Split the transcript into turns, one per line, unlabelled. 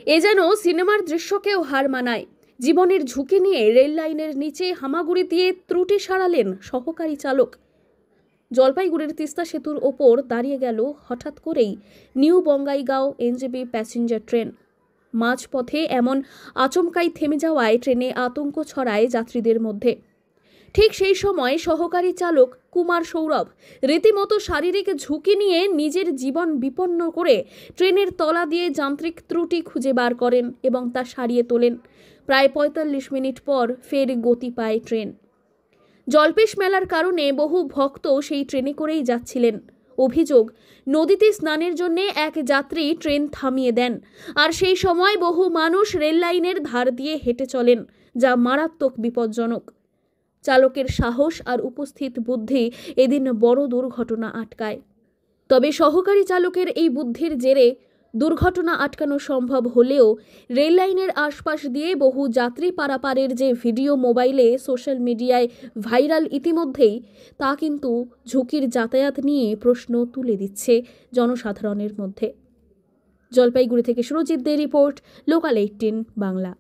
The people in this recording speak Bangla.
এ যেন সিনেমার দৃশ্যকেও হার মানায়। জীবনের ঝুঁকি নিয়ে রেল লাইনের নিচে হামাগুড়ি দিয়ে ত্রুটি সারালেন সহকারী চালক। জলপাইগুড়ির তিস্তা সেতুর ওপর দাঁড়িয়ে গেল হঠাৎ করেই new Bongaigaon NJP passenger train. মাঝপথে এমন আচমকাই থেমে যাওয়ায় ট্রেনে আতঙ্ক ছড়ায় যাত্রীদের মধ্যে। ঠিক সেই সময় সহকারী চালক কুমার সৌরভ রীতিমতো শারীরিক ঝুঁকি নিয়ে নিজের জীবন বিপন্ন করে ট্রেনের তলা দিয়ে যান্ত্রিক ত্রুটি খুঁজে বার করেন এবং তা সারিয়ে তোলেন। প্রায় ৪৫ মিনিট পর ফের গতি পায় ট্রেন। জলপেশ মেলার কারণে বহু ভক্ত সেই ট্রেনে করেই যাচ্ছিলেন। অভিযোগ, নদীতে স্নানের জন্য এক যাত্রী ট্রেন থামিয়ে দেন, আর সেই সময় বহু মানুষ রেল লাইনের ধার দিয়ে হেঁটে চলেন, যা মারাত্মক বিপজ্জনক। চালকের সাহস আর উপস্থিত বুদ্ধি এদিন বড় দুর্ঘটনা আটকায়। তবে সহকারী চালকের এই বুদ্ধির জেরে দুর্ঘটনা আটকানো সম্ভব হলেও রেল লাইনের আশপাশ দিয়ে বহু যাত্রী পারাপারের যে ভিডিও মোবাইলে সোশ্যাল মিডিয়ায় ভাইরাল ইতিমধ্যেই, তা কিন্তু ঝুঁকির যাতায়াত নিয়ে প্রশ্ন তুলে দিচ্ছে জনসাধারণের মধ্যে। জলপাইগুড়ি থেকে সুরজিৎ দে রিপোর্ট, লোকাল 18 বাংলা।